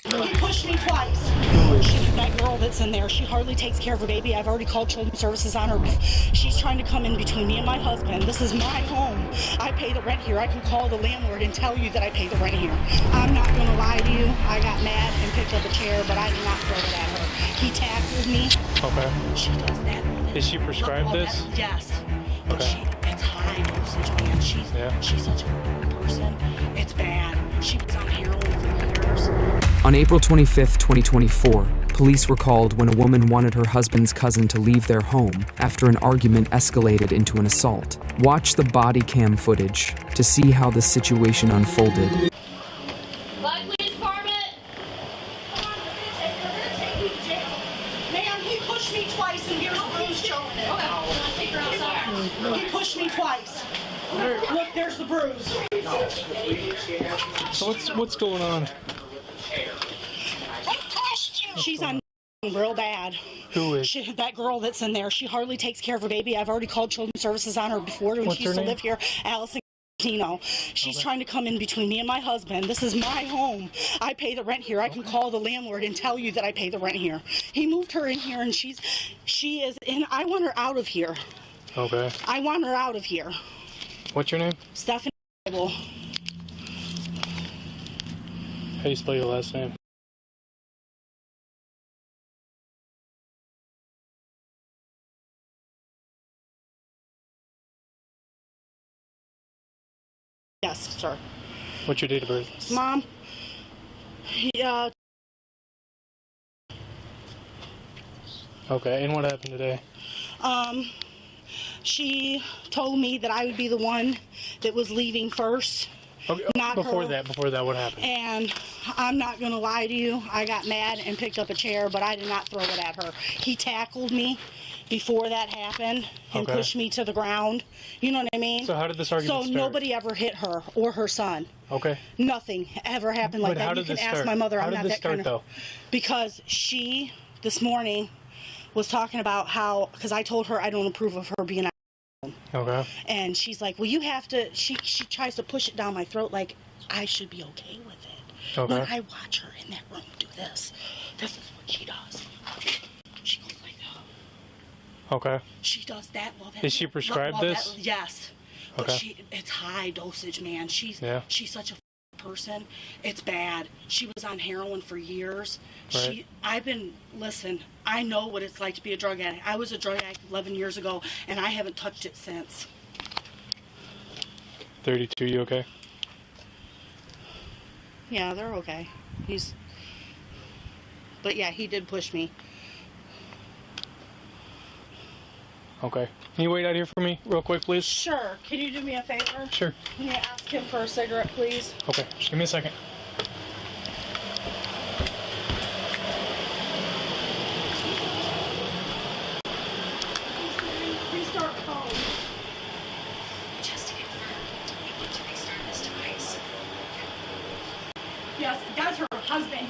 He pushed me twice. That girl that's in there, she hardly takes care of her baby. I've already called children's services on her. She's trying to come in between me and my husband. This is my home. I pay the rent here. I can call the landlord and tell you that I pay the rent here. I'm not going to lie to you. I got mad and picked up a chair, but I did not throw it at her. He tackled me. Okay. She does that. Is she prescribed this? Yes. But Okay. it's high dosage, man. She's such a person. It's bad. She was on heroin for years. On April 25, 2024, police were called when a woman wanted her husband's cousin to leave their home after an argument escalated into an assault. Watch the body cam footage to see how the situation unfolded. Police department! Come on, we're gonna take you to jail. Ma'am, he pushed me twice and here's a bruise showing it. He pushed me twice. Look, there's the bruise. So what's going on? She's on real bad. Who is? That girl that's in there, she hardly takes care of her baby. I've already called children's services on her before when What's she used her to name? live here. Allison. She's trying to come in between me and my husband. This is my home. I pay the rent here. I can call the landlord and tell you that I pay the rent here. He moved her in here and she is in. I want her out of here. Okay. I want her out of here. What's your name? Stephanie. How do you spell your last name? Yes, sir. What's your date of birth? Mom. Yeah. Okay, and what happened today? She told me that I would be the one that was leaving first. Okay, Not before her. that, what happened? And I'm not going to lie to you. I got mad and picked up a chair, but I did not throw it at her. He tackled me before that happened and Okay. pushed me to the ground. You know what I mean? So how did this argument So start? nobody ever hit her or her son. Okay. Nothing ever happened like But how that. You did can this ask start? my mother. How I'm did not this that kind start, of. though? Because she, this morning, was talking about how, because I told her I don't approve of her being out. Okay. And she's like, well, you have to, she tries to push it down my throat like I should be okay with it. Okay. When I watch her in that room do this is what she does. She goes like that. Okay. She does that while that. Is she prescribed while this? Yes. But Okay. it's high dosage, man. She's such a person. It's bad. She was on heroin for years. Right. Listen, I know what it's like to be a drug addict. I was a drug addict 11 years ago, and I haven't touched it since. 32, you okay? Yeah, they're okay. But yeah, he did push me. Okay. Can you wait out here for me real quick, please? Sure. Can you do me a favor? Sure. Can you ask him for a cigarette, please? Okay, just give me a second. Restart phone. Just to confirm, you need to restart this device. Yes, that's her husband.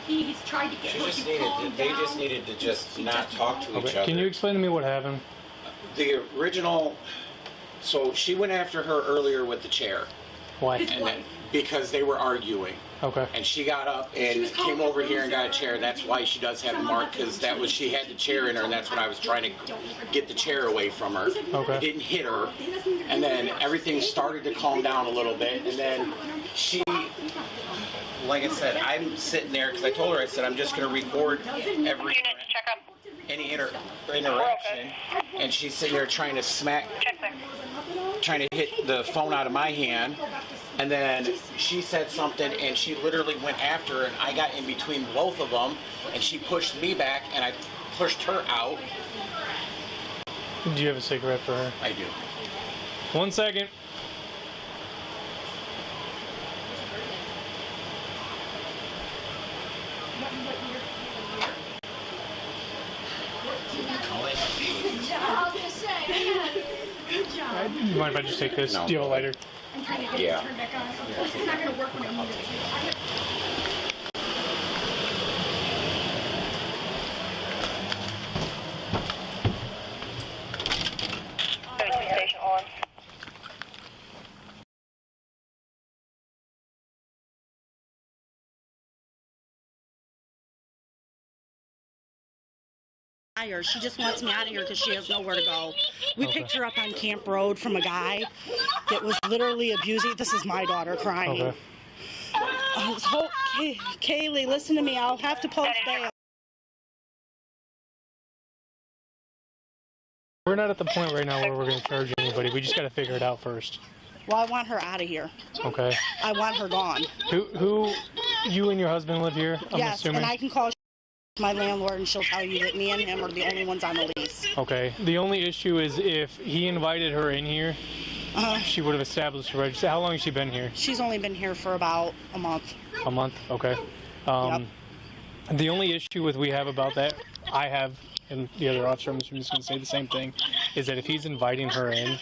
He's tried to get her to calm down. They just needed to just not talk to each Okay. other. Can you explain to me what happened? The original, so she went after her earlier with the chair, Why? and then because they were arguing, Okay. and she got up and came over here and got a chair. That's why she does have a mark, because she had the chair in her, and that's when I was trying to get the chair away from her. Okay. I didn't hit her, and then everything started to calm down a little bit, and then she. Like I said, I'm sitting there because I told her, I said, I'm just going to record every any interaction, and she's sitting there trying to hit the phone out of my hand, and then she said something, and she literally went after her, and I got in between both of them, and she pushed me back, and I pushed her out. Do you have a cigarette for her? I do. 1 second. You mind if I just take this? No. Do you have a lighter? Yeah. It's not going to work when I need it. She just wants me out of here because she has nowhere to go. We picked her up on Camp Road from a guy that was literally abusing. This is my daughter crying. Kaylee, listen to me. I'll have to post bail. We're not at the point right now where we're going to charge anybody. We just got to figure it out first. Well, I want her out of here. Okay. I want her gone. Who, you and your husband live here, I'm yes, assuming? And I can call my landlord and she'll tell you that me and him are the only ones on the lease. Okay. The only issue is if he invited her in here, she would have established her register. How long has she been here? She's only been here for about a month. A month? Okay. Yep. The only issue we have about that, I have, and the other officer, I'm just going to say the same thing, is that if he's inviting her in,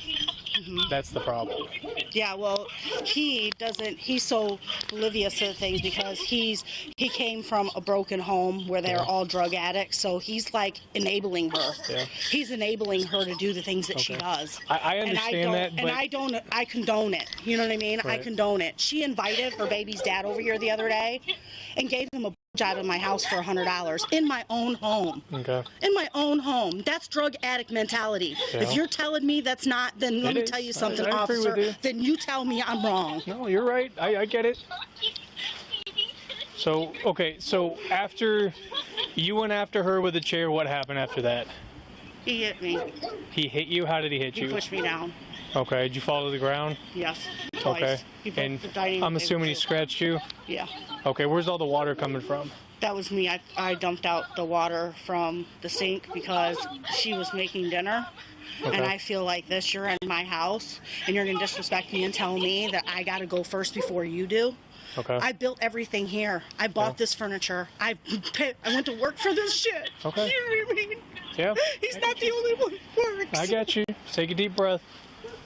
that's the problem. Yeah, well, he's so oblivious to things because he came from a broken home where they're all drug addicts, so he's like enabling her. Yeah. He's enabling her to do the things that she does. I understand that, but... And I condone it. You know what I mean? Right. I condone it. She invited her baby's dad over here the other day and gave him a job in my house for $100 in my own home. Okay. In my own home. That's drug addict mentality. Yeah. If you're telling me that's not, then let me tell you something, officer. Then you tell me I'm wrong. No, you're right. I get it. So, okay, so after you went after her with a chair, what happened after that? He hit me. He hit you? How did he hit you? He pushed me down. Okay, did you fall to the ground? Yes, twice. Okay, and I'm assuming he scratched you? Yeah. Okay, where's all the water coming from? That was me. I dumped out the water from the sink because she was making dinner. Okay. And I feel like this, you're in my house, and you're going to disrespect me and tell me that I got to go first before you do. Okay. I built everything here. I bought this furniture. I went to work for this shit. Okay. You know what I mean? Yeah. He's not the only one who works. I got you. Take a deep breath.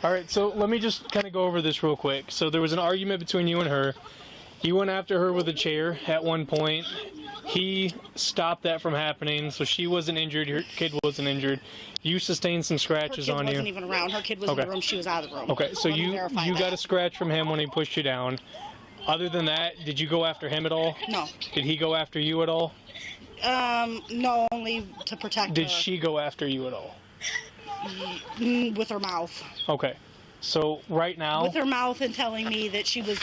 All right, so let me just kind of go over this real quick. So there was an argument between you and her. You went after her with a chair at one point. He stopped that from happening, so she wasn't injured. Your kid wasn't injured. You sustained some scratches on you. Her kid wasn't even around. Her kid was in the room. She was out of the room. Okay, so you got a scratch from him when he pushed you down. Other than that, did you go after him at all? No. Did he go after you at all? No, only to protect her. Did she go after you at all? With her mouth. Okay. So right now, with her mouth and telling me that she was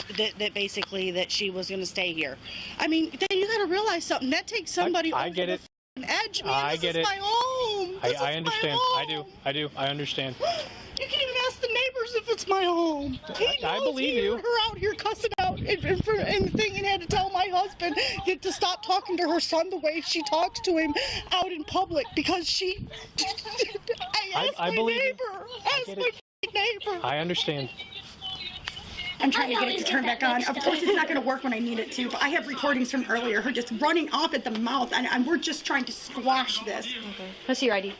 basically that she was going to stay here. I mean, then you got to realize something. That takes somebody over the edge. Man, I get it. This is my home. I understand. I do. I understand. You can even ask the neighbors if it's my home. I believe you. Her out here cussing out and the thing, and had to tell my husband to stop talking to her son the way she talks to him out in public because she. I believe neighbor. Ask my neighbor. I understand. I'm trying to get it to turn back on. Of course, it's not going to work when I need it to, but I have recordings from earlier, her just running off at the mouth, and we're just trying to squash this. Okay. Let's see your ID.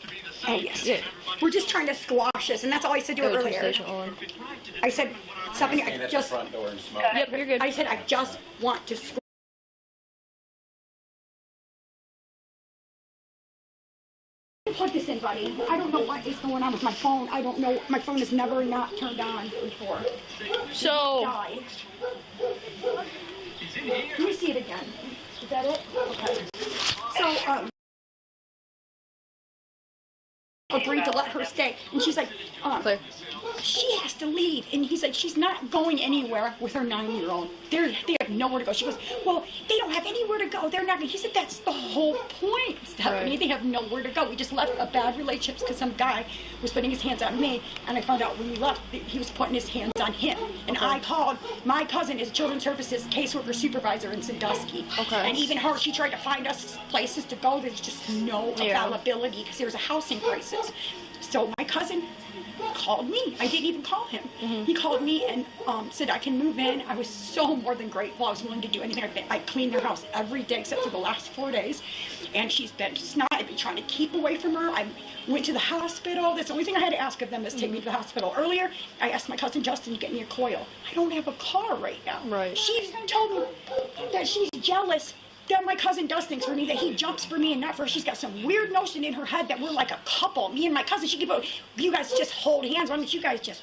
Oh, yes. Yeah. We're just trying to squash this, and that's all I said to her earlier. I said, Stephanie, I just... Front door and smoke. Yep, you're good. I said, I just want to squash. Plug this in, buddy. I don't know what is going on with my phone. I don't know. My phone has never not turned on before. So... Let me see it again. Is that it? Okay. So, agreed to let her stay. And she's like, Clear. She has to leave. And he's like, she's not going anywhere with her 9-year-old. They have nowhere to go. She goes, well, they don't have anywhere to go. They're not. He said, that's the whole point, Stephanie. Right. They have nowhere to go. We just left a bad relationship because some guy was putting his hands on me. And I found out when we left, he was putting his hands on him. And I called, my cousin is Children's Services caseworker supervisor in Sandusky. Okay. And even her, she tried to find us places to go. There's just no availability because there's a housing crisis. So my cousin called me. I didn't even call him. Mm-hmm. He called me and said I can move in. I was so more than grateful. I was willing to do anything. I cleaned their house every day except for the last 4 days. And she's been snot. I've been trying to keep away from her. I went to the hospital. That's the only thing I had to ask of them is take me to the hospital. Earlier, I asked my cousin Justin to get me a coil. I don't have a car right now. Right. She's told me that she's jealous that my cousin does things for me, that he jumps for me and not for her. She's got some weird notion in her head that we're like a couple. Me and my cousin, she could go, you guys just hold hands. Why don't you guys just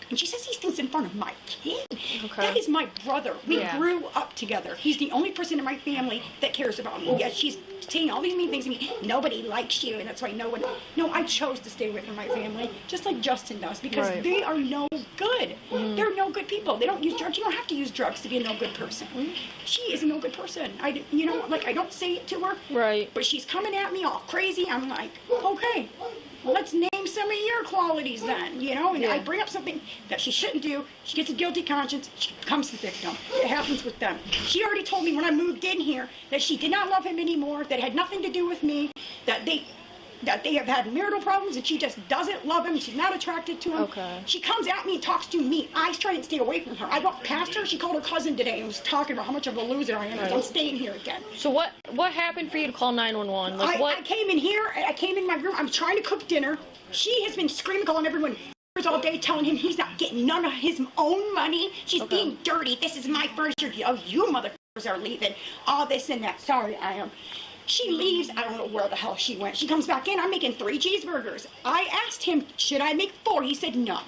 And she says these things in front of my kid. Okay. That is my brother. We Yeah. grew up together. He's the only person in my family that cares about me. Yet she's saying all these mean things to me. Nobody likes you, and that's why no one. No, I chose to stay away from my family, just like Justin does, because Right. they are no good. They're no good people. They don't use drugs. You don't have to use drugs to be a no good person. She is a no good person. I don't say it to her. Right. But she's coming at me all crazy. I'm like, okay, let's name some of your qualities then, And I bring up something that she shouldn't do. She gets a guilty conscience. She becomes the victim. It happens with them. She already told me when I moved in here that she did not love him anymore, that it had nothing to do with me, that they have had marital problems, and she just doesn't love him. She's not attracted to him. Okay. She comes at me and talks to me. I try to stay away from her. I walked past her. She called her cousin today and was talking about how much of a loser I am. Right. I'm staying here again. So what happened for you to call 911? Like I came in here. I came in my room. I'm trying to cook dinner. She has been screaming, calling everyone all day, telling him he's not getting none of his own money. She's being dirty. This is my furniture. Oh, you motherfuckers are leaving. All this and that. Sorry, I am. She leaves. I don't know where the hell she went. She comes back in. I'm making 3 cheeseburgers. I asked him, should I make 4? He said no.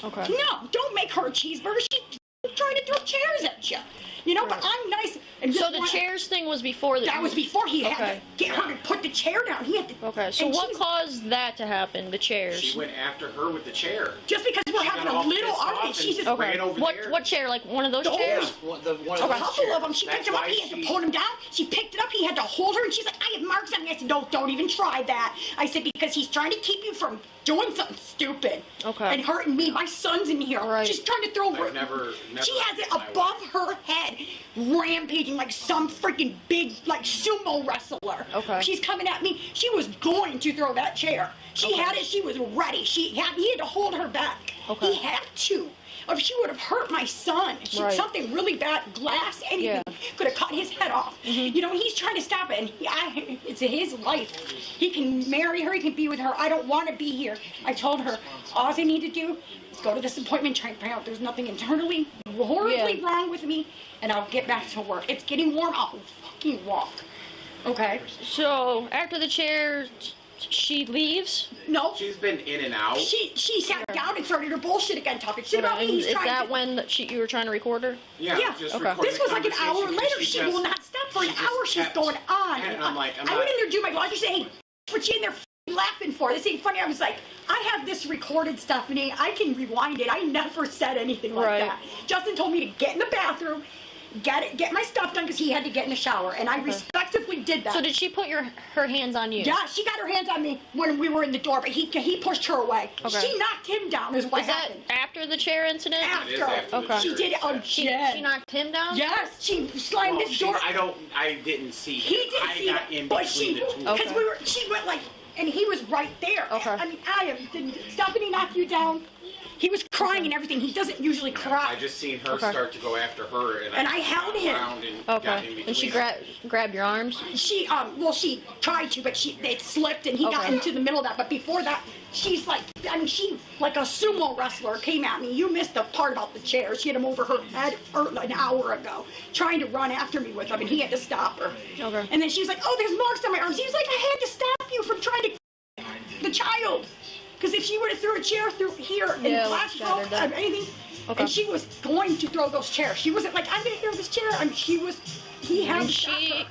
Okay. No, don't make her a cheeseburger. She's trying to throw chairs at you. But I'm nice. And So the chairs thing was before That was before he had Okay. to get her to put the chair down. He had to. Okay. So and what she's- caused that to happen? The chairs. She went after her with the chair. Just because we're She having got a all little pissed off argument, she's and just ran over there. What chair? Like one of those Those. chairs? One a of those couple of them. She chairs. picked him up. He had to pull him down. She picked it up. He had to hold her, and she's like, "I have marks on me." I said, don't even try that." I said, because he's trying to keep you from doing something stupid. Okay. And hurting me. My son's in here. Right. She's trying to throw. I've never She has it in my above her head, rampaging like some freaking big, like sumo wrestler. Okay. She's coming at me. She was going to throw that chair. She had it. She was ready. He had to hold her back. Okay. He had to. Or she would have hurt my son. Right. Something really bad, glass, anything, could have cut his head off. He's trying to stop it, and it's his life. He can marry her, he can be with her. I don't want to be here. I told her, all I need to do is go to this appointment, try and find out there's nothing internally horribly wrong with me, and I'll get back to work. It's getting warm, I'll fucking walk. Okay? So after the chair, she leaves. No. She's been in and out. She sat down and started her bullshit again, talking shit about me. He's Is trying that to- when you were trying to record her? Yeah, Yeah, just okay. recorded This was like an hour conversation, later. and She just- will not stop for an she just hour. She's kept- going on. And I'm like, I went in there to do my laundry. Say, hey, what you in there laughing for? This ain't funny. I was like, I have this recorded stuff, and I can rewind it. I never said anything like Right. that. Justin told me to get in the bathroom, get my stuff done because he had to get in the shower, and I respectively did that. So did she put her hands on you? Yeah, she got her hands on me when we were in the door, but he pushed her away. Okay. She knocked him down. Is what Was that happened. after the chair incident? It is After. after the Okay. She chair. did it again. She knocked him down? Yes, she slammed Well, this door. I didn't see He him. didn't I see got it, in but between she, the two. because Okay. she went like, and he was right there. Okay. I mean, didn't Stephanie knock you down? He was crying and everything. He doesn't usually cry. I just seen her Okay. start to go after her, and And I held him. around and got in Okay. between. And she grabbed your arms? She, she tried to, but it slipped and he got Okay. into the middle of that. But before that, she's like, she, like a sumo wrestler came at me. You missed the part about the chair. She had him over her head an hour ago, trying to run after me with him, and he had to stop her. Okay. And then she was like, oh, there's marks on my arms. He was like, I had to stop you from trying to the child. Because if she would have threw a chair through here and glass got her broke done. or anything, Okay. and she was going to throw those chairs. She wasn't like, I'm going to throw this chair. I mean, he had And to stop she her.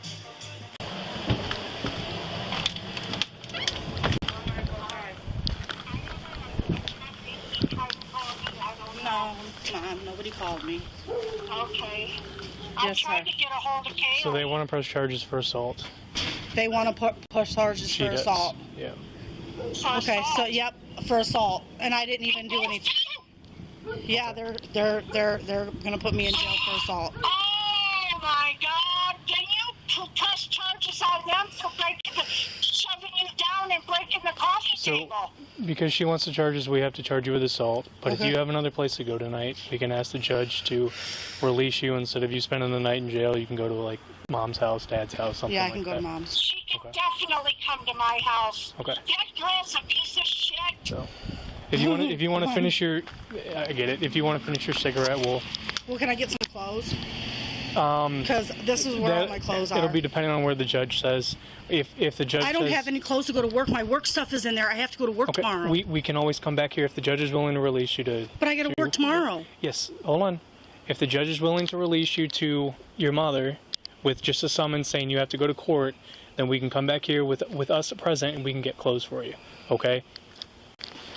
No, nobody called me. Okay. I'm Yes, trying sir. to get a hold of Kaylee. So they want to press charges for assault. They want to push charges She for does. assault. Yeah. For Okay, assault. so yep, for assault, and I didn't even do anything. Yeah, they're gonna put me in jail for assault. Oh my God! Can you press charges on them for shoving you down and breaking the coffee So, table? because she wants to charge us, we have to charge you with assault. But Okay. if you have another place to go tonight, we can ask the judge to release you. Instead of you spending the night in jail, you can go to like mom's house, dad's house, something Yeah, I like can go that. to mom's. She can Okay. definitely come to my house. Okay. That girl's a piece of shit. So, if you want to finish your, I get it. If you want to finish your cigarette, Well, can I get some clothes? Because this is where all my clothes are. It'll be depending on where the judge says. If the judge I don't says, have any clothes to go to work. My work stuff is in there. I have to go to work okay, tomorrow. we can always come back here if the judge is willing to release you to. But I got to work tomorrow. Yes, hold on. If the judge is willing to release you to your mother with just a summons saying you have to go to court, then we can come back here with us present and we can get clothes for you. Okay?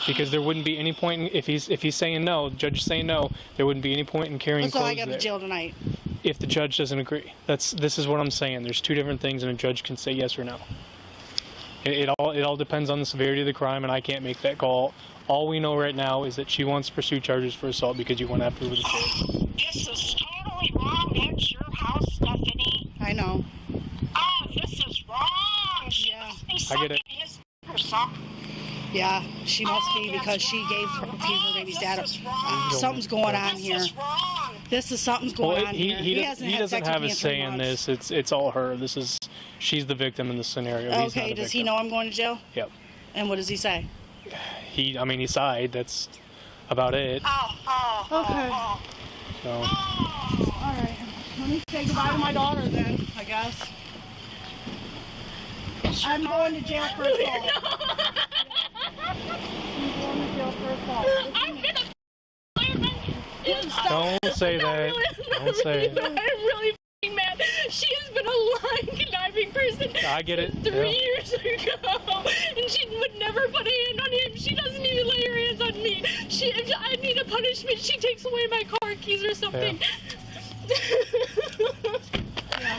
Because there wouldn't be any point in, if he's saying no, the judge is saying no, there wouldn't be any point in carrying So clothes I got to there. jail tonight. If the judge doesn't agree. This is what I'm saying. There's two different things and a judge can say yes or no. It all depends on the severity of the crime, and I can't make that call. All we know right now is that she wants to pursue charges for assault because you went after her with a chair. This is totally wrong. That's your house, Stephanie. I know. Oh, this is wrong. She must be I get it. sucking his or something. Yeah, she must be because she gave her baby's dad. Something's going on here. Something's going on here. He hasn't doesn't had sex have with a me say in in 3 months. this. It's all her. She's the victim in the scenario. He's not Okay, a does he victim. know I'm going to jail? Yep. And what does he say? He sighed. That's about it. Okay. So. All right. Let me say goodbye to my daughter then, I guess. I'm going to jail for assault. I'm going to jail for assault. I'm gonna Don't say that. Don't say it. I'm really f***ing mad. She has been a lying, conniving person I get it. since 3 years ago, and she would never put a hand on him. She doesn't even lay her hands on me. If I need a punishment, she takes away my car keys or something.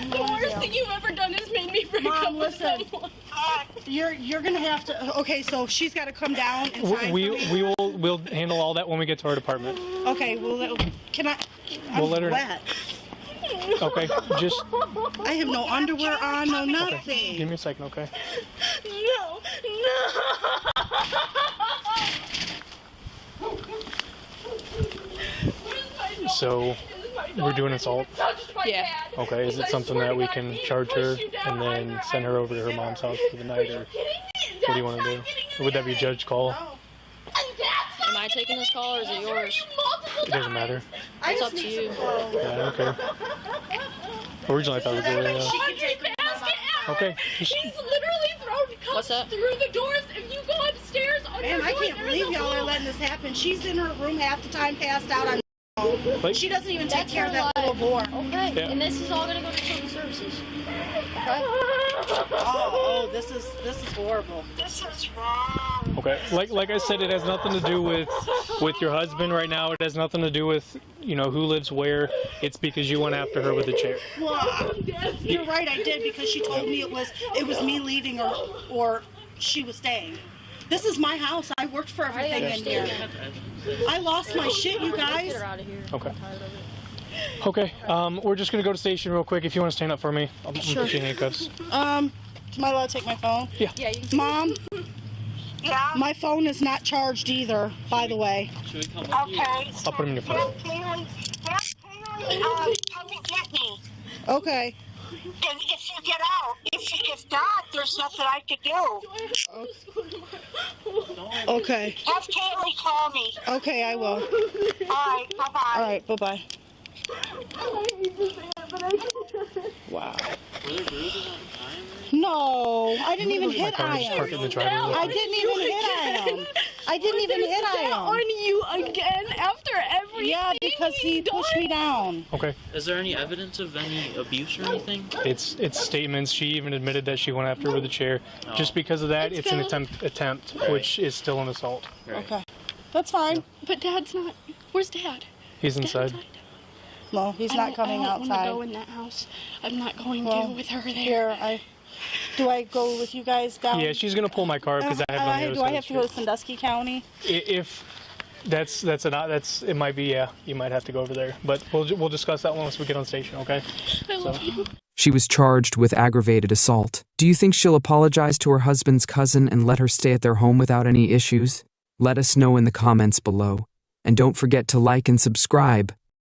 The worst thing you've ever done is made me break up with someone. You're gonna have to. Okay, so she's got to come down and sign for me. We'll handle all that when we get to our department. Okay, well, can I? We'll let her. Wet. Okay, just. I have no underwear on, no nothing. Okay. Give me a second, okay? No. So, we're doing assault. Yeah. Okay, is it something that we can charge her and then send her over to her mom's house for the night, or what do you want to do? Or would that be a judge call? Am I taking this call or is it yours? It doesn't matter. It's up to you. Yeah, I don't care. Originally I thought it was Gloria. Okay. He's literally thrown cups through the doors. If you go upstairs on Man, I can't believe y'all are letting this happen. She's in her room half the time, passed out on. She doesn't even take care of that little boy. Okay, Yeah. and this is all gonna go to children's services. Okay. Oh, this is horrible. This is wrong. Okay. Like I said, it has nothing to do with your husband right now. It has nothing to do with who lives where. It's because you went after her with a chair. Well, you're right. I did because she told me it was me leaving or she was staying. This is my house. I worked for everything in here. I lost my shit, you guys. Get her out of here. Okay. Okay. We're just gonna go to station real quick. If you want to stand up for me, I'll put you in handcuffs. Am I allowed to take my phone? Yeah. Yeah, you can. Mom, Yeah? my phone is not charged either, by the way. Okay. I'll put him in your phone. Come and get me. Okay. And if you get out, if not, there's nothing I can do. Okay. Have Kaylee call me. Okay, I will. All right, bye-bye. All right, bye-bye. Wow. No, I didn't even hit Car just parked in the driveway. I didn't even hit Iam. I didn't even hit Iam. On you again after everything. Yeah, because he pushed me down. Okay. Is there any evidence of any abuse or anything? It's statements. She even admitted that she went after her with a chair. Just because of that, it's an attempt, which is still an assault. Okay. That's fine. But Dad's not. Where's Dad? He's inside. No, he's not coming I don't want to outside. go in that house. I'm not going Well, to with her there. Here, do I go with you guys down? Yeah, she's gonna pull my car because I have it on the other Do side I have of to the go to street. Sandusky County? If it might be, yeah, you might have to go over there, but we'll discuss that once we get on station, okay? So. She was charged with aggravated assault. Do you think she'll apologize to her husband's cousin and let her stay at their home without any issues? Let us know in the comments below. And don't forget to like and subscribe.